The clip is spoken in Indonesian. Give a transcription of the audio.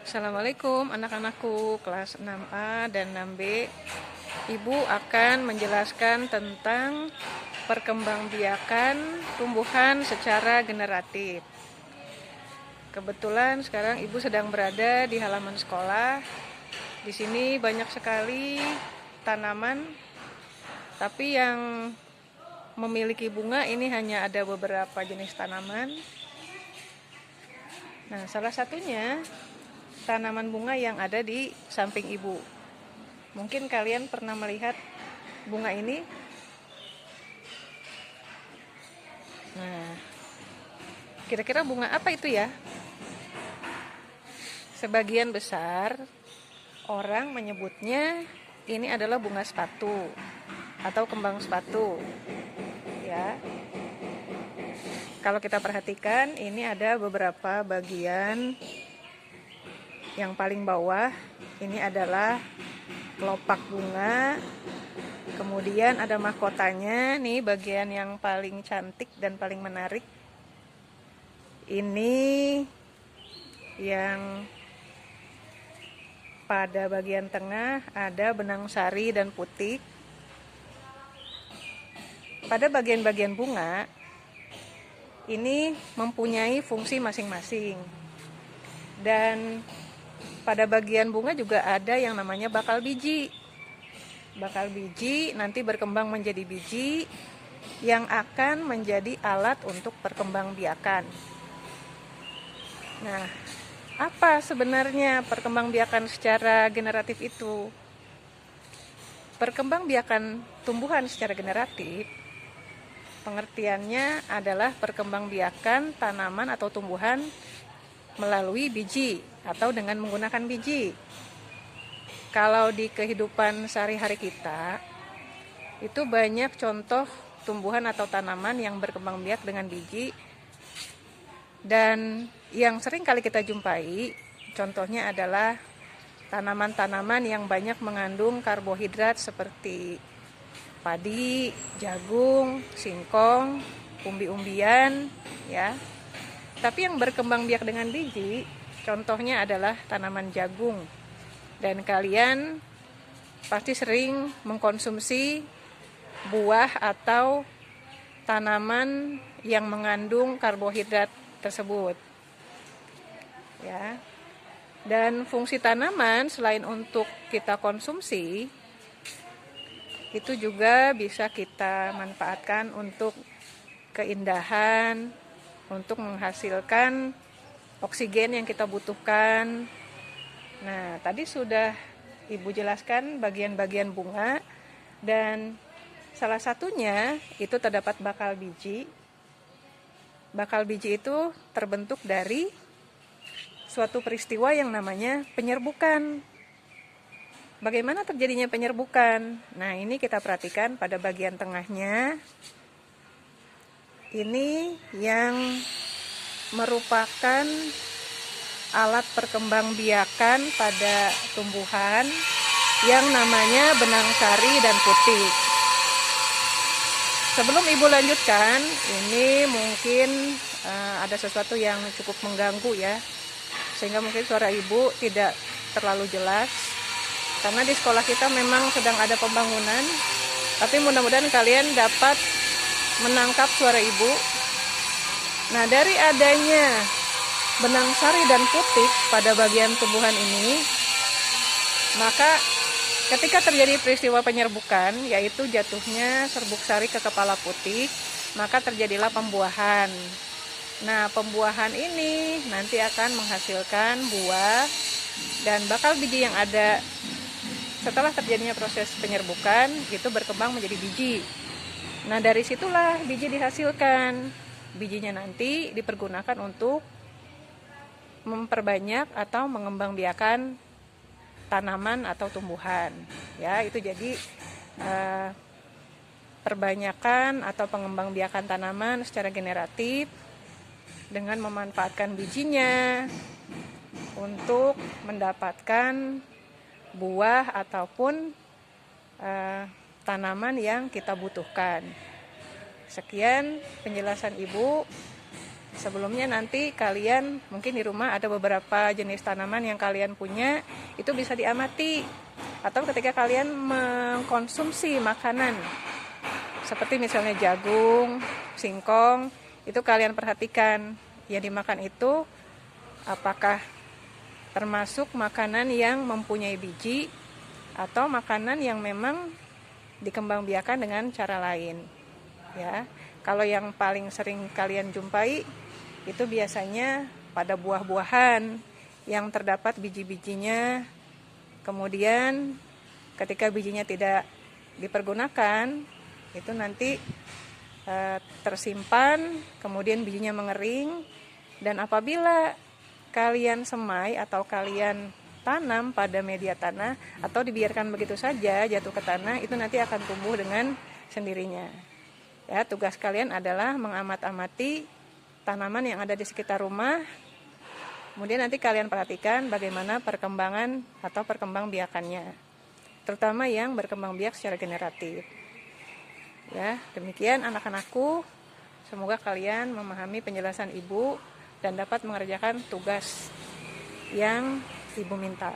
Assalamualaikum anak-anakku kelas 6A dan 6B. Ibu akan menjelaskan tentang perkembangbiakan tumbuhan secara generatif. Kebetulan sekarang Ibu sedang berada di halaman sekolah. Di sini banyak sekali tanaman, tapi yang memiliki bunga ini hanya ada beberapa jenis tanaman. Nah, salah satunya tanaman bunga yang ada di samping Ibu. Mungkin kalian pernah melihat bunga ini. Nah, kira-kira bunga apa itu ya? Sebagian besar orang menyebutnya ini adalah bunga sepatu atau kembang sepatu. Ya. Kalau kita perhatikan, ini ada beberapa bagian. Yang paling bawah ini adalah kelopak bunga, kemudian ada mahkotanya. Nih bagian yang paling cantik dan paling menarik. Ini yang pada bagian tengah ada benang sari dan putik. Pada bagian-bagian bunga ini mempunyai fungsi masing-masing. Dan pada bagian bunga juga ada yang namanya bakal biji. Bakal biji nanti berkembang menjadi biji yang akan menjadi alat untuk perkembangbiakan. Nah, apa sebenarnya perkembangbiakan secara generatif itu? Perkembangbiakan tumbuhan secara generatif, pengertiannya adalah perkembangbiakan tanaman atau tumbuhan melalui biji atau dengan menggunakan biji. Kalau di kehidupan sehari-hari kita, itu banyak contoh tumbuhan atau tanaman yang berkembang biak dengan biji. Dan yang sering kali kita jumpai, contohnya adalah tanaman-tanaman yang banyak mengandung karbohidrat seperti padi, jagung, singkong, umbi-umbian, ya. Tapi yang berkembang biak dengan biji, contohnya adalah tanaman jagung. Dan kalian pasti sering mengkonsumsi buah atau tanaman yang mengandung karbohidrat tersebut. Ya. Dan fungsi tanaman selain untuk kita konsumsi, itu juga bisa kita manfaatkan untuk keindahan, untuk menghasilkan oksigen yang kita butuhkan. Nah, tadi sudah Ibu jelaskan bagian-bagian bunga, dan salah satunya itu terdapat bakal biji. Bakal biji itu terbentuk dari suatu peristiwa yang namanya penyerbukan. Bagaimana terjadinya penyerbukan? Nah, ini kita perhatikan pada bagian tengahnya. Ini yang merupakan alat perkembangbiakan pada tumbuhan yang namanya benang sari dan putik. Sebelum Ibu lanjutkan, ini mungkin ada sesuatu yang cukup mengganggu ya, sehingga mungkin suara Ibu tidak terlalu jelas, karena di sekolah kita memang sedang ada pembangunan, tapi mudah-mudahan kalian dapat menangkap suara Ibu. Nah, dari adanya benang sari dan putik pada bagian tumbuhan ini, maka ketika terjadi peristiwa penyerbukan, yaitu jatuhnya serbuk sari ke kepala putik, maka terjadilah pembuahan. Nah, pembuahan ini nanti akan menghasilkan buah, dan bakal biji yang ada setelah terjadinya proses penyerbukan itu berkembang menjadi biji. Nah, dari situlah biji dihasilkan. Bijinya nanti dipergunakan untuk memperbanyak atau mengembangbiakan tanaman atau tumbuhan. Ya, itu jadi perbanyakan atau pengembangbiakan tanaman secara generatif dengan memanfaatkan bijinya untuk mendapatkan buah ataupun tanaman yang kita butuhkan. Sekian penjelasan Ibu. Sebelumnya nanti kalian mungkin di rumah ada beberapa jenis tanaman yang kalian punya, itu bisa diamati. Atau ketika kalian mengkonsumsi makanan, seperti misalnya jagung, singkong, itu kalian perhatikan yang dimakan itu apakah termasuk makanan yang mempunyai biji atau makanan yang memang dikembangbiakan dengan cara lain. Ya, kalau yang paling sering kalian jumpai itu biasanya pada buah-buahan yang terdapat biji-bijinya. Kemudian ketika bijinya tidak dipergunakan, itu nanti tersimpan, kemudian bijinya mengering, dan apabila kalian semai atau kalian tanam pada media tanah atau dibiarkan begitu saja jatuh ke tanah, itu nanti akan tumbuh dengan sendirinya. Ya, tugas kalian adalah mengamat-amati tanaman yang ada di sekitar rumah. Kemudian nanti kalian perhatikan bagaimana perkembangan atau perkembangbiakannya, terutama yang berkembang biak secara generatif. Ya, demikian anak-anakku. Semoga kalian memahami penjelasan Ibu dan dapat mengerjakan tugas yang Ibu minta.